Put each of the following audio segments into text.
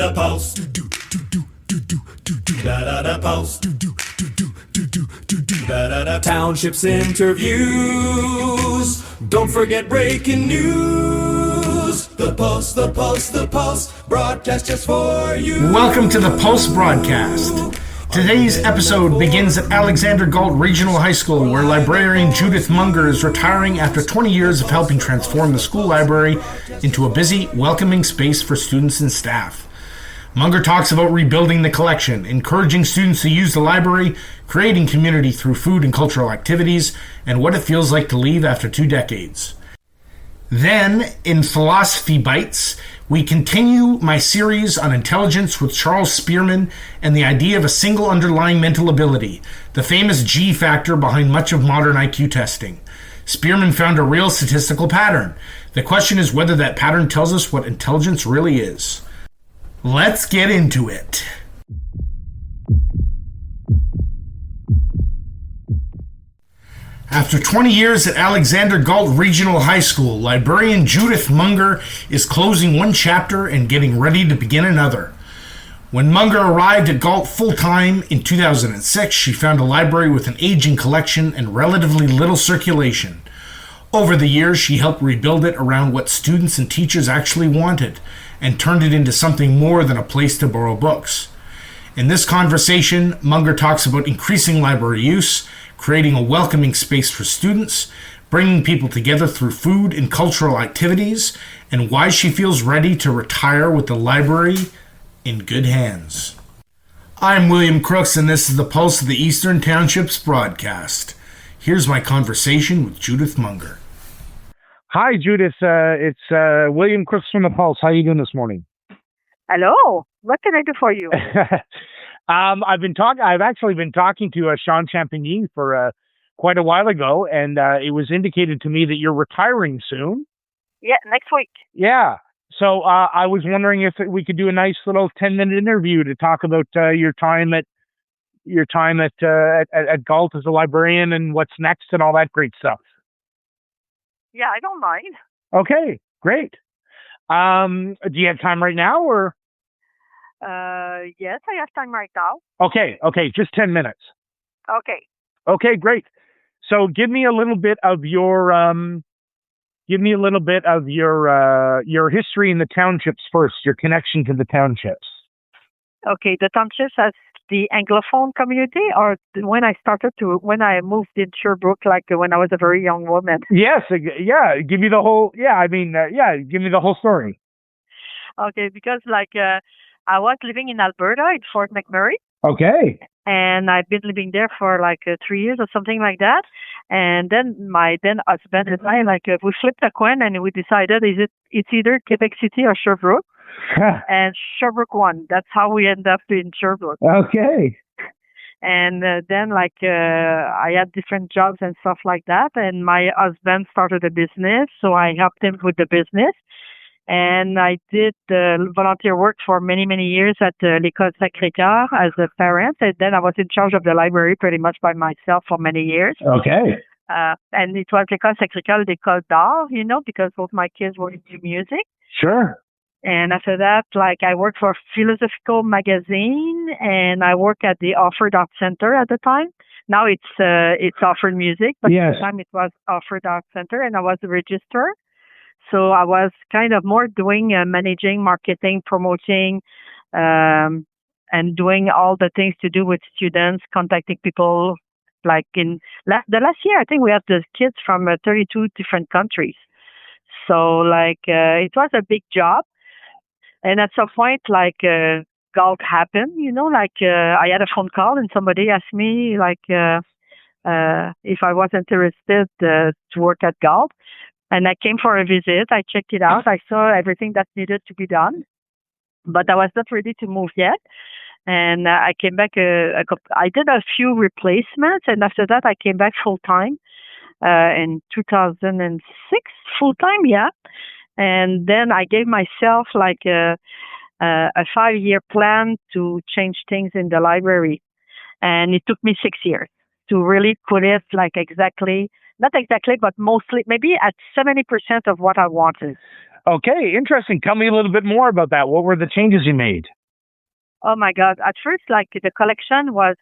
The Pulse. Townships interviews. Don't forget breaking news. The Pulse, the Pulse, the Pulse. Broadcast just for you. Welcome to the Pulse broadcast. Today's episode begins at Alexander Galt Regional High School, where librarian Judith Munger is retiring after 20 years of helping transform the school library into a busy, welcoming space for students and staff. Munger talks about rebuilding the collection, encouraging students to use the library, creating community through food and cultural activities, and what it feels like to leave after 2 decades. Then, in Philosophy Bites, we continue my series on intelligence with Charles Spearman and the idea of a single underlying mental ability, the famous G factor behind much of modern IQ testing. Spearman found a real statistical pattern. The question is whether that pattern tells us what intelligence really is. Let's get into it. After 20 years at Alexander Galt Regional High School, librarian Judith Munger is closing one chapter and getting ready to begin another. When Munger arrived at Galt full-time in 2006, she found a library with an aging collection and relatively little circulation. Over the years, she helped rebuild it around what students and teachers actually wanted, and turned it into something more than a place to borrow books. In this conversation, Munger talks about increasing library use, creating a welcoming space for students, bringing people together through food and cultural activities, and why she feels ready to retire with the library in good hands. I'm William Crooks, and this is the Pulse of the Eastern Townships Broadcast. Here's my conversation with Judith Munger. Hi, Judith. It's William Crooks from the Pulse. How are you doing this morning? Hello. What can I do for you? I've actually been talking to Sean Champagny for quite a while ago, and it was indicated to me that you're retiring soon. Yeah, next week. Yeah. So I was wondering if we could do a nice little 10-minute interview to talk about your time at Galt as a librarian and what's next and all that great stuff. Yeah, I don't mind. Okay, great. Do you have time right now, or? Yes, I have time right now. Okay, just 10 minutes. Okay. Okay, great. So give me a little bit of your your history in the townships first, your connection to the townships. Okay, the townships as the Anglophone community, or when I moved in Sherbrooke, like when I was a very young woman. Yes, yeah. Give me the whole. Yeah, give me the whole story. Okay, because I was living in Alberta in Fort McMurray. Okay. And I've been living there for 3 years or something like that. And then my then husband and I we flipped a coin and we decided it's either Quebec City or Sherbrooke. And Sherbrooke won. That's how we ended up in Sherbrooke. Okay. And then I had different jobs and stuff like that. And my husband started a business, so I helped him with the business. And I did volunteer work for many, many years at l'École Sacré-Cœur as a parent. And then I was in charge of the library pretty much by myself for many years. Okay. And it was l'École Sacré-Cœur, l'École d'Art, because both my kids were into music. Sure. And after that, I worked for Philosophical Magazine, and I worked at the Offord Art Center at the time. Now it's Offord Music, but yes. At the time it was Offord Art Center, and I was the registrar. So I was kind of more doing managing, marketing, promoting, and doing all the things to do with students, contacting people. In the last year, I think we had the kids from 32 different countries. So it was a big job. And at some point, Galt happened, I had a phone call and somebody asked me, if I was interested to work at Galt. And I came for a visit. I checked it out. I saw everything that needed to be done. But I was not ready to move yet. And I came back. I did a few replacements. And after that, I came back full-time in 2006. Full-time, yeah. And then I gave myself a 5-year plan to change things in the library. And it took me 6 years to really put it not exactly, but mostly, maybe at 70% of what I wanted. Okay, interesting. Tell me a little bit more about that. What were the changes you made? Oh my God. At first, like the collection was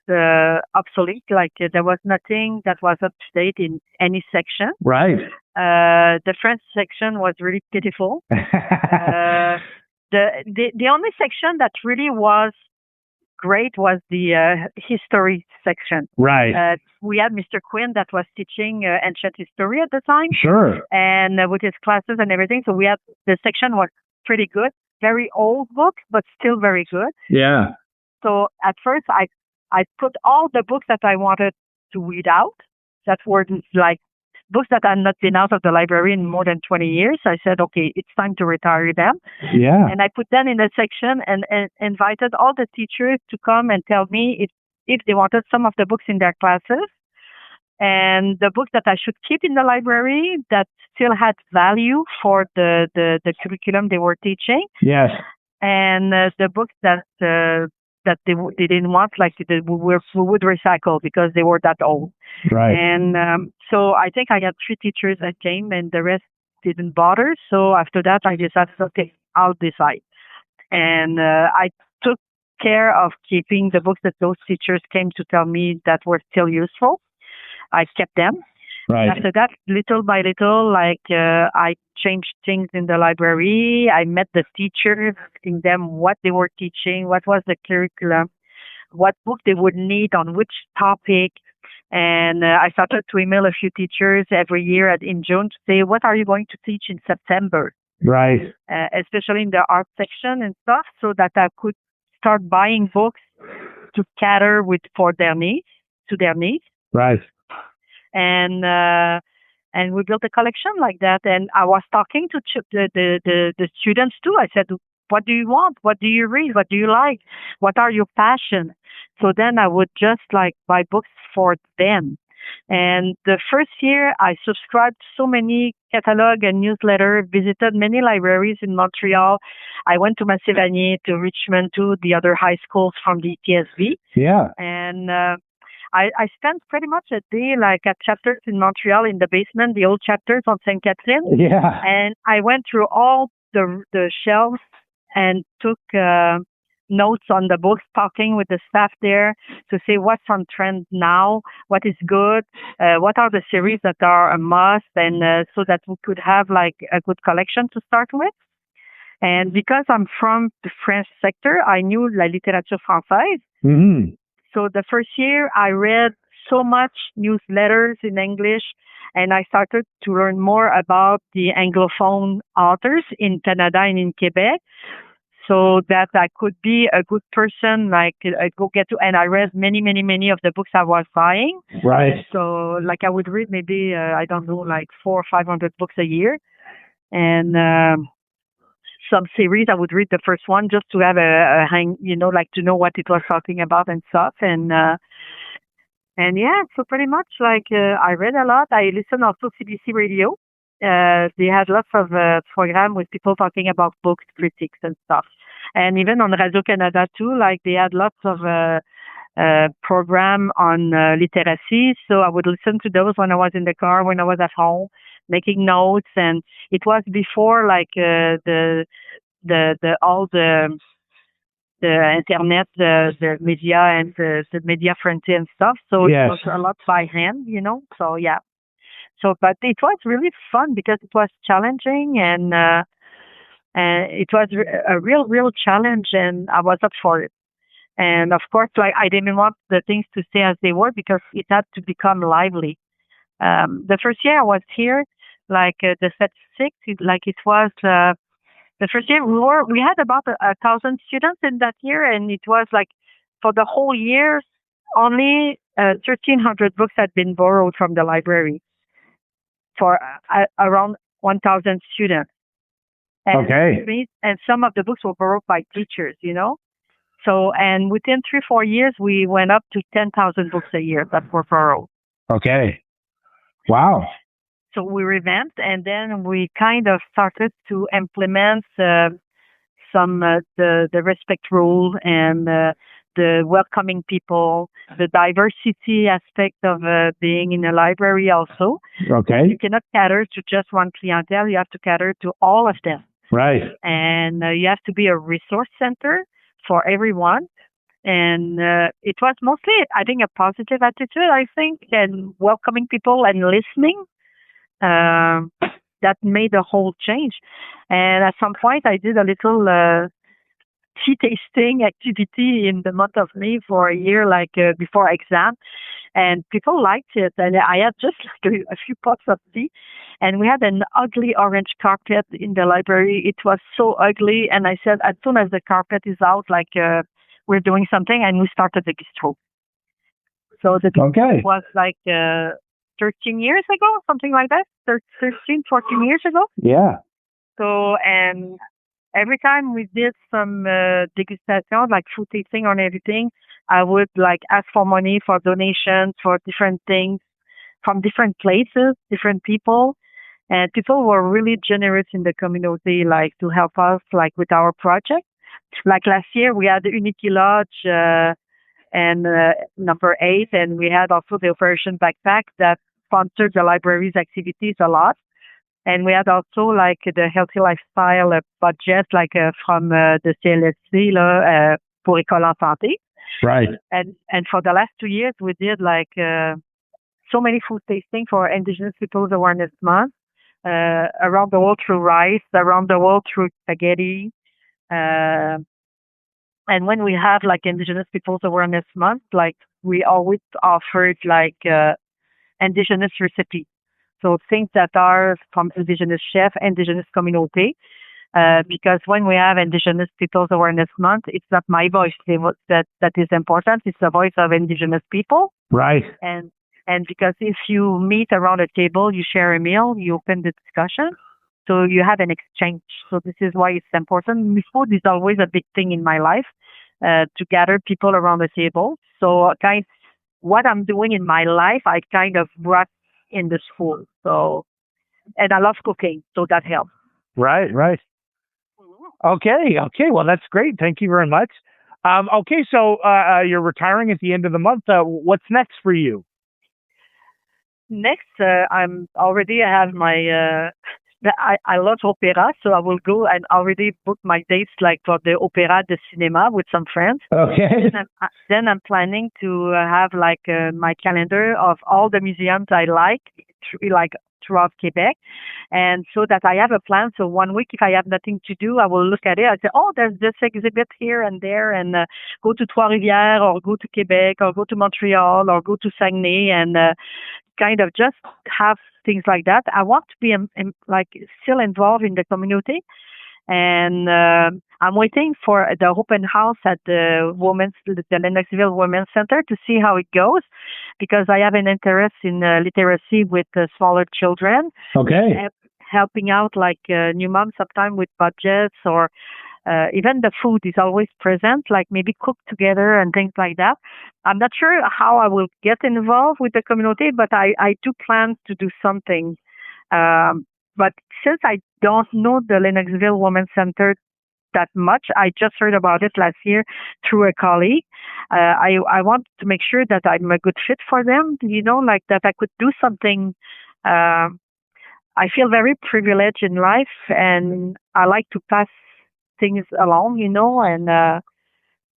obsolete. Like there was nothing that was up to date in any section. Right. The French section was really pitiful. The only section that really was great was the history section. Right. We had Mr. Quinn that was teaching ancient history at the time, Sure. and with his classes and everything. So we had the section was pretty good. Very old book, but still very good. Yeah. So at first, I put all the books that I wanted to read out that were like books that had not been out of the library in more than 20 years. I said, okay, it's time to retire them. Yeah. And I put them in a section and invited all the teachers to come and tell me if they wanted some of the books in their classes. And the books that I should keep in the library that still had value for the curriculum they were teaching. Yes. And the books that they didn't want, like we would recycle because they were that old. Right. And so I think I had 3 teachers that came and the rest didn't bother. So after that, I decided, okay, I'll decide. And I took care of keeping the books that those teachers came to tell me that were still useful. I kept them. Right. After that, little by little, like I changed things in the library. I met the teachers, asking them what they were teaching, what was the curriculum, what book they would need on which topic. And I started to email a few teachers every year in June to say, what are you going to teach in September? Right. Especially in the art section and stuff, so that I could start buying books to cater to their needs. Right. And we built a collection like that. And I was talking to the students too. I said, what do you want? What do you read? What do you like? What are your passions? So then I would just like buy books for them. And the first year I subscribed so many catalog and newsletter, visited many libraries in Montreal. I went to Massé-Vanier, to Richmond, to the other high schools from the ETSB. Yeah. And I spent pretty much a day like at chapters in Montreal in the basement, the old chapters on St. Catherine. Yeah. And I went through all the shelves and took notes on the books, talking with the staff there to say what's on trend now, what is good, what are the series that are a must, and so that we could have like a good collection to start with. And because I'm from the French sector, I knew la littérature française. Mm-hmm. So the first year I read so much newsletters in English, and I started to learn more about the Anglophone authors in Canada and in Quebec, so that I could be a good person, like go get to, and I read many of the books I was buying. Right. So like I would read maybe, I don't know, like 400 or 500 books a year. And some series, I would read the first one just to have a hang, like to know what it was talking about and stuff. And yeah, so pretty much like I read a lot. I listened also to CBC radio. They had lots of programs with people talking about books, critics and stuff. And even on Radio-Canada too, like they had lots of program on literacy. So I would listen to those when I was in the car, when I was at home, making notes. And it was before like the internet, the media and the media frontier and stuff. So yes. It was a lot by hand, So yeah. So, but it was really fun because it was challenging and it was a real challenge, and I was up for it. And of course, like I didn't want the things to stay as they were because it had to become lively. The first year I was here, like the statistics, it was the first year we had about 1,000 students in that year, and it was like for the whole year only 1,300 books had been borrowed from the library for around 1,000 students. And okay. And some of the books were borrowed by teachers, So, and within 3-4 years, we went up to 10,000 books a year that were borrowed. Okay. Wow. So we revamped, and then we kind of started to implement some the respect rule and the welcoming people, the diversity aspect of being in a library also. Okay. You cannot cater to just one clientele. You have to cater to all of them. Right. And you have to be a resource center for everyone. And it was mostly having a positive attitude, I think, and welcoming people and listening. Um that made a whole change. And at some point, I did a little tea tasting activity in the month of May for a year, like before exam, and people liked it. And I had just like a few pots of tea, and we had an ugly orange carpet in the library. It was so ugly, and I said, as soon as the carpet is out, like we're doing something, and we started the bistro. So the bistro was like 13 years ago, something like that, 13, 14 years ago. Yeah. So, and every time we did some degustation, like food tasting on everything, I would like ask for money for donations for different things from different places, different people. And people were really generous in the community, like to help us, like with our project. Like last year, we had the Unity Lodge and number 8, and we had also the Operation Backpack that sponsored the library's activities a lot. And we had also like the healthy lifestyle budget, like from the CLSC pour École en Santé. Right. And for the last 2 years, we did like so many food tasting for Indigenous Peoples Awareness Month around the world through rice, around the world through spaghetti. And when we have like Indigenous Peoples Awareness Month, like we always offered like Indigenous recipes. So things that are from Indigenous chef, Indigenous community, because when we have Indigenous Peoples Awareness Month, it's not my voice that is important. It's the voice of Indigenous people. Right. And because if you meet around a table, you share a meal, you open the discussion, so you have an exchange. So this is why it's important. Food is always a big thing in my life, to gather people around the table. So what I'm doing in my life, I kind of brought in the school. So, and I love cooking, so that helps. Right. Okay. Well, that's great. Thank you very much. Okay, so you're retiring at the end of the month. What's next for you? Next, I have my, I love opera, so I will go and already book my dates like for the Opéra de Cinéma with some friends. Okay. Then I'm planning to have like my calendar of all the museums I like throughout Quebec. And so that I have a plan. So 1 week, if I have nothing to do, I will look at it. I say, oh, there's this exhibit here and there, and go to Trois-Rivières or go to Quebec or go to Montreal or go to Saguenay and kind of just have things like that. I want to be like still involved in the community. And I'm waiting for the open house at the Lennoxville Women's Center to see how it goes, because I have an interest in literacy with smaller children. Okay. Helping out like new moms sometimes with budgets, or even the food is always present, like maybe cook together and things like that. I'm not sure how I will get involved with the community, but I do plan to do something. But since I don't know the Lennoxville Women's Center that much, I just heard about it last year through a colleague. I want to make sure that I'm a good fit for them, like that I could do something. I feel very privileged in life, and I like to pass things along, and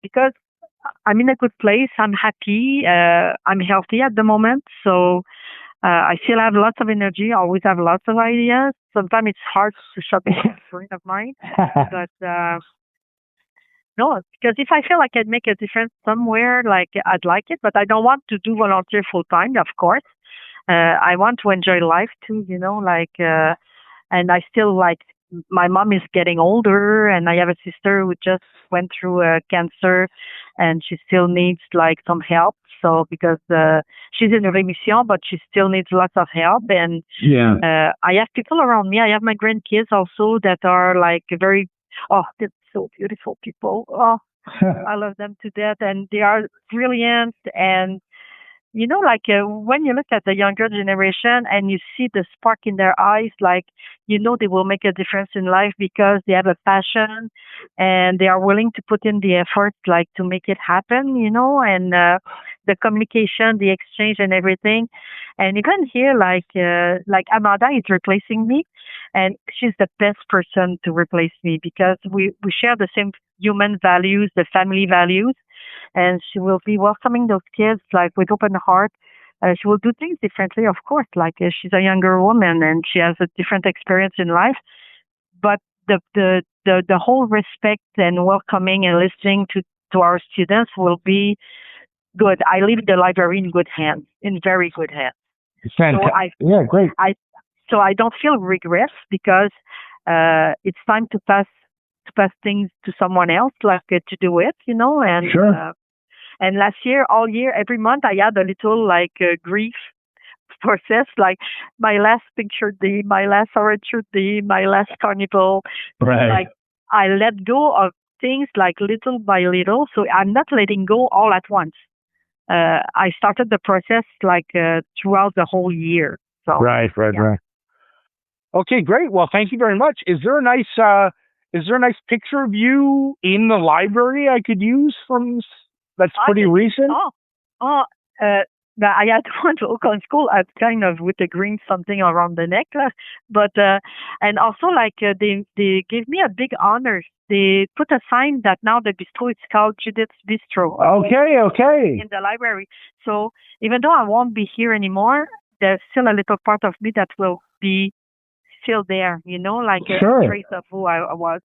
because I'm in a good place, I'm happy, I'm healthy at the moment, so I still have lots of energy, always have lots of ideas. Sometimes it's hard to shut down a brain of mine, but no, because if I feel like I'd make a difference somewhere, like I'd like it, but I don't want to do volunteer full time, of course. I want to enjoy life too, and I still like, my mom is getting older, and I have a sister who just went through cancer, and she still needs like some help. So because she's in remission, but she still needs lots of help. And I have people around me. I have my grandkids also that are like they're so beautiful people. Oh, I love them to death, and they are brilliant. And when you look at the younger generation and you see the spark in their eyes, like, they will make a difference in life because they have a passion and they are willing to put in the effort, like, to make it happen, and the communication, the exchange, and everything. And even here, like Amanda is replacing me, and she's the best person to replace me because we share the same human values, the family values, and she will be welcoming those kids like with open heart. She will do things differently, of course. Like she's a younger woman and she has a different experience in life, but the whole respect and welcoming and listening to our students will be good. I leave the library in good hands, in very good hands. Fantastic. Yeah, great. So I don't feel regrets because it's time to pass things to someone else, like to do it, and sure. And last year, all year, every month, I had a little grief process, like my last picture day, my last orchard day, my last carnival. Right. Like I let go of things like little by little. So I'm not letting go all at once. I started the process throughout the whole year. So right. Okay, great. Well, thank you very much. Is there a nice picture of you in the library I could use that's pretty recent? I had one local in school at kind of with a green something around the neck, but and also they gave me a big honor. They put a sign that now the bistro is called Judith's Bistro. Okay. In the library. So even though I won't be here anymore, there's still a little part of me that will be still there. Sure. A trace of who I was.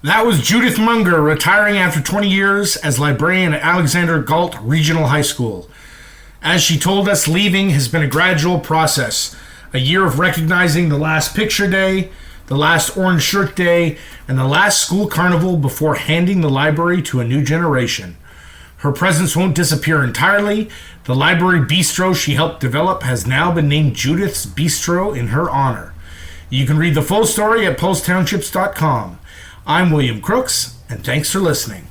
That was Judith Munger, retiring after 20 years as librarian at Alexander Galt Regional High School. As she told us, leaving has been a gradual process. A year of recognizing the last picture day, the last orange shirt day, and the last school carnival before handing the library to a new generation. Her presence won't disappear entirely. The library bistro she helped develop has now been named Judith's Bistro in her honor. You can read the full story at posttownships.com. I'm William Crooks, and thanks for listening.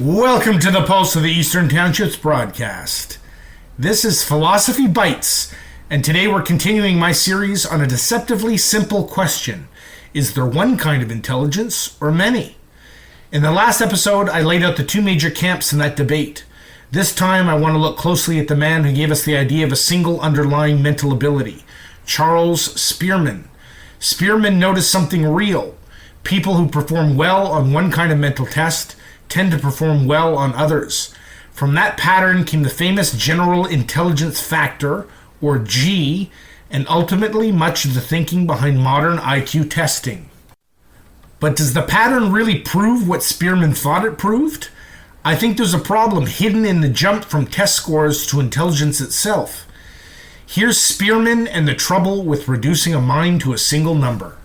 Welcome to the Pulse of the Eastern Townships Broadcast. This is Philosophy Bites, and today we're continuing my series on a deceptively simple question. Is there one kind of intelligence or many? In the last episode, I laid out the two major camps in that debate. This time, I want to look closely at the man who gave us the idea of a single underlying mental ability, Charles Spearman. Spearman noticed something real. People who perform well on one kind of mental test tend to perform well on others. From that pattern came the famous General Intelligence Factor, or G, and ultimately much of the thinking behind modern IQ testing. But does the pattern really prove what Spearman thought it proved? I think there's a problem hidden in the jump from test scores to intelligence itself. Here's Spearman and the trouble with reducing a mind to a single number.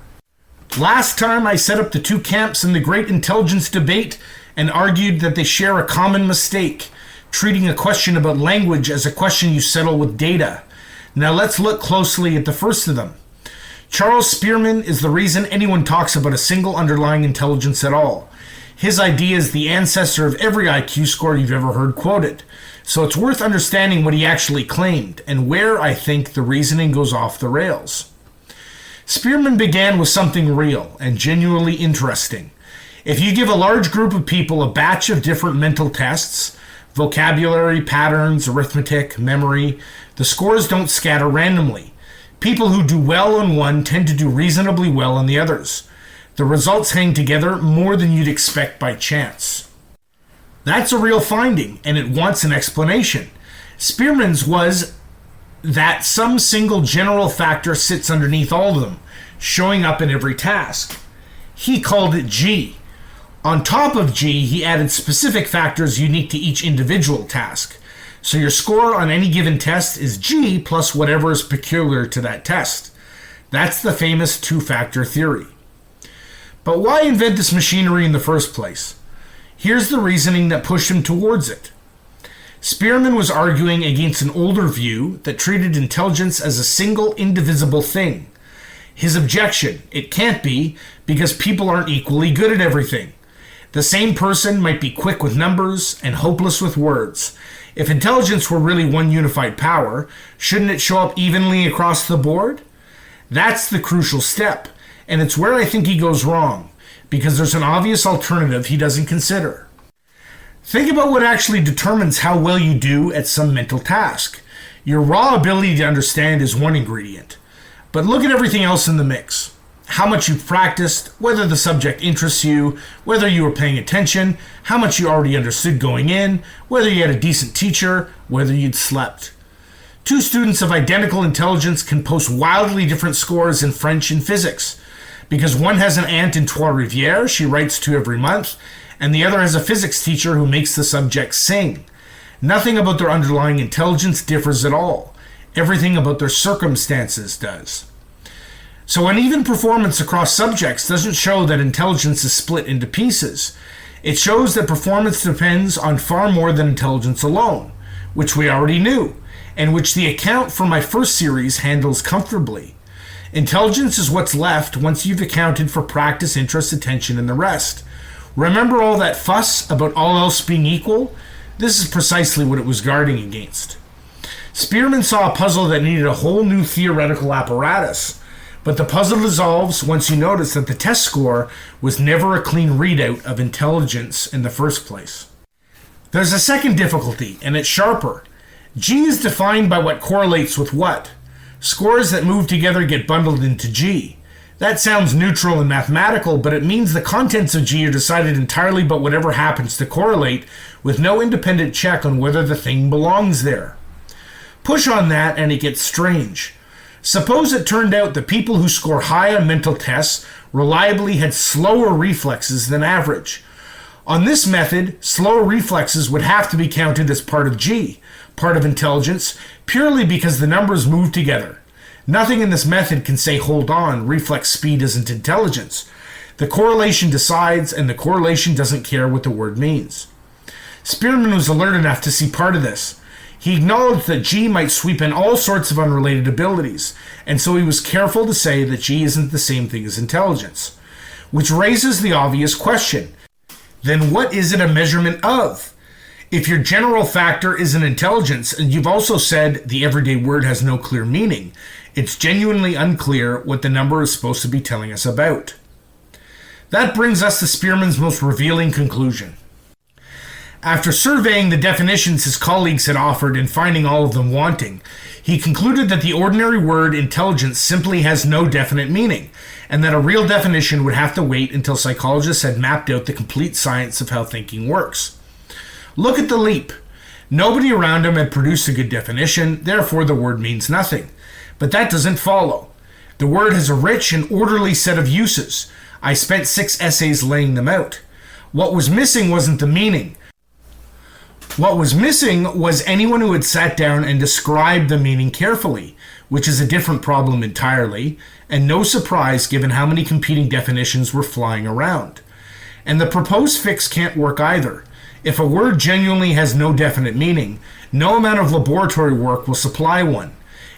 Last time I set up the two camps in the great intelligence debate and argued that they share a common mistake, treating a question about language as a question you settle with data. Now let's look closely at the first of them. Charles Spearman is the reason anyone talks about a single underlying intelligence at all. His idea is the ancestor of every IQ score you've ever heard quoted. So it's worth understanding what he actually claimed, and where I think the reasoning goes off the rails. Spearman began with something real and genuinely interesting. If you give a large group of people a batch of different mental tests, vocabulary, patterns, arithmetic, memory, the scores don't scatter randomly. People who do well on one tend to do reasonably well on the others. The results hang together more than you'd expect by chance. That's a real finding, and it wants an explanation. Spearman's was that some single general factor sits underneath all of them, showing up in every task. He called it G. On top of G, he added specific factors unique to each individual task. So your score on any given test is G plus whatever is peculiar to that test. That's the famous two-factor theory. But why invent this machinery in the first place? Here's the reasoning that pushed him towards it. Spearman was arguing against an older view that treated intelligence as a single, indivisible thing. His objection: it can't be, because people aren't equally good at everything. The same person might be quick with numbers and hopeless with words. If intelligence were really one unified power, shouldn't it show up evenly across the board? That's the crucial step, and it's where I think he goes wrong. because there's an obvious alternative he doesn't consider. Think about what actually determines how well you do at some mental task. Your raw ability to understand is one ingredient, but look at everything else in the mix. How much you've practiced, whether the subject interests you, whether you were paying attention, how much you already understood going in, whether you had a decent teacher, whether you'd slept. Two students of identical intelligence can post wildly different scores in French and physics, because one has an aunt in Trois-Rivières she writes to every month, and the other has a physics teacher who makes the subject sing. Nothing about their underlying intelligence differs at all. Everything about their circumstances does. So uneven performance across subjects doesn't show that intelligence is split into pieces. It shows that performance depends on far more than intelligence alone, which we already knew, and which the account for my first series handles comfortably. Intelligence is what's left once you've accounted for practice, interest, attention, and the rest. Remember all that fuss about all else being equal? This is precisely what it was guarding against. Spearman saw a puzzle that needed a whole new theoretical apparatus, but the puzzle dissolves once you notice that the test score was never a clean readout of intelligence in the first place. There's a second difficulty, and it's sharper. G is defined by what correlates with what. Scores that move together get bundled into G. That sounds neutral and mathematical, but it means the contents of G are decided entirely by whatever happens to correlate, with no independent check on whether the thing belongs there. Push on that and it gets strange. Suppose it turned out that people who score high on mental tests reliably had slower reflexes than average. On this method, slower reflexes would have to be counted as part of G, part of intelligence, purely because the numbers move together. Nothing in this method can say, hold on, reflex speed isn't intelligence. The correlation decides, and the correlation doesn't care what the word means. Spearman was alert enough to see part of this. He acknowledged that G might sweep in all sorts of unrelated abilities, and so he was careful to say that G isn't the same thing as intelligence. Which raises the obvious question. Then what is it a measurement of? If your general factor isn't intelligence, and you've also said the everyday word has no clear meaning, it's genuinely unclear what the number is supposed to be telling us about. That brings us to Spearman's most revealing conclusion. After surveying the definitions his colleagues had offered and finding all of them wanting, he concluded that the ordinary word intelligence simply has no definite meaning, and that a real definition would have to wait until psychologists had mapped out the complete science of how thinking works. Look at the leap. Nobody around him had produced a good definition, therefore the word means nothing. But that doesn't follow. The word has a rich and orderly set of uses. I spent 6 essays laying them out. What was missing wasn't the meaning. What was missing was anyone who had sat down and described the meaning carefully, which is a different problem entirely, and no surprise given how many competing definitions were flying around. And the proposed fix can't work either. If a word genuinely has no definite meaning, no amount of laboratory work will supply one.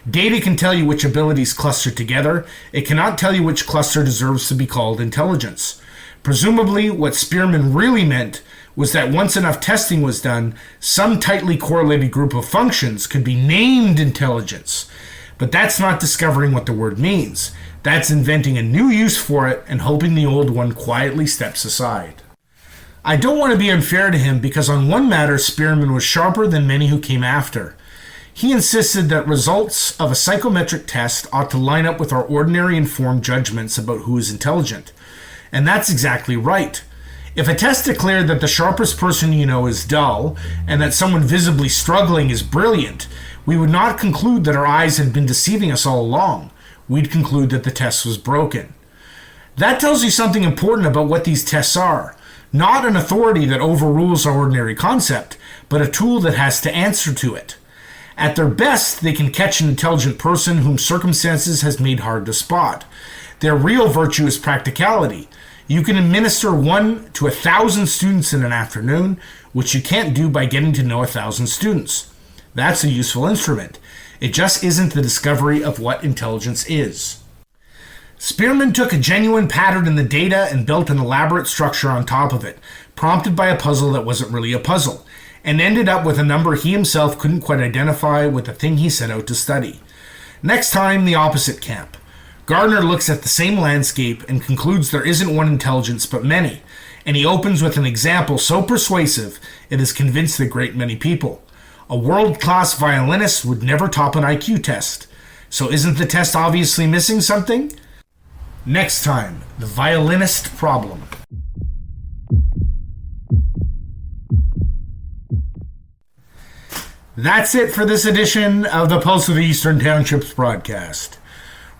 Data can tell you which abilities cluster together. It cannot tell you which cluster deserves to be called intelligence. Presumably, what Spearman really meant was that once enough testing was done, some tightly correlated group of functions could be named intelligence. But that's not discovering what the word means. That's inventing a new use for it and hoping the old one quietly steps aside. I don't want to be unfair to him because on one matter Spearman was sharper than many who came after. He insisted that results of a psychometric test ought to line up with our ordinary informed judgments about who is intelligent. And that's exactly right. If a test declared that the sharpest person you know is dull, and that someone visibly struggling is brilliant, we would not conclude that our eyes had been deceiving us all along. We'd conclude that the test was broken. That tells you something important about what these tests are. Not an authority that overrules our ordinary concept, but a tool that has to answer to it. At their best, they can catch an intelligent person whom circumstances has made hard to spot. Their real virtue is practicality. You can administer 1 to 1,000 students in an afternoon, which you can't do by getting to know 1,000 students. That's a useful instrument. It just isn't the discovery of what intelligence is. Spearman took a genuine pattern in the data and built an elaborate structure on top of it, prompted by a puzzle that wasn't really a puzzle, and ended up with a number he himself couldn't quite identify with the thing he set out to study. Next time, the opposite camp. Gardner looks at the same landscape and concludes there isn't one intelligence but many, and he opens with an example so persuasive it has convinced a great many people. A world-class violinist would never top an IQ test. So isn't the test obviously missing something? Next time, the violinist problem. That's it for this edition of the Pulse of the Eastern Townships broadcast.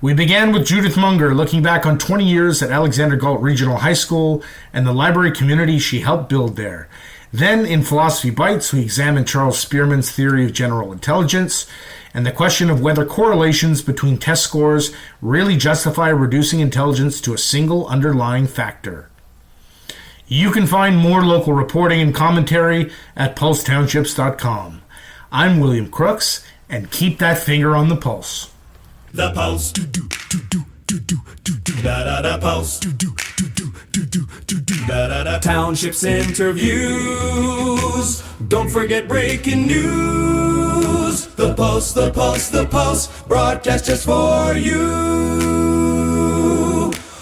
We began with Judith Munger looking back on 20 years at Alexander Galt Regional High School and the library community she helped build there. Then, in Philosophy Bites, we examined Charles Spearman's theory of general intelligence and the question of whether correlations between test scores really justify reducing intelligence to a single underlying factor. You can find more local reporting and commentary at pulsetownships.com. I'm William Crooks, and keep that finger on the pulse. The pulse. Do do do do do do do do da da da pulse. Do do do do do do do do da da da. Townships interviews. Don't forget breaking news. The pulse, the pulse, the pulse. Broadcast just for you.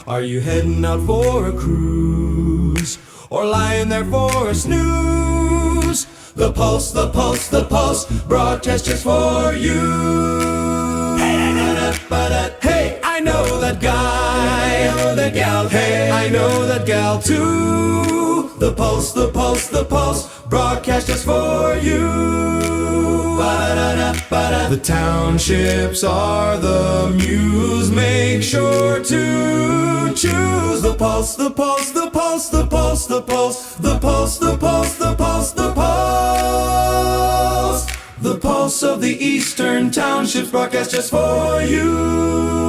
Are you heading out for a cruise or lying there for a snooze? The pulse, the pulse, the pulse. Broadcast just for you. Hey, I know that guy, I know that gal. Hey, I know that gal too. The pulse, the pulse, the pulse. Broadcast just for you. The townships are the muse. Make sure to choose the pulse, the pulse, the pulse, the pulse, the pulse, the pulse, the pulse, the pulse, the pulse. The pulse of the Eastern Townships broadcast just for you.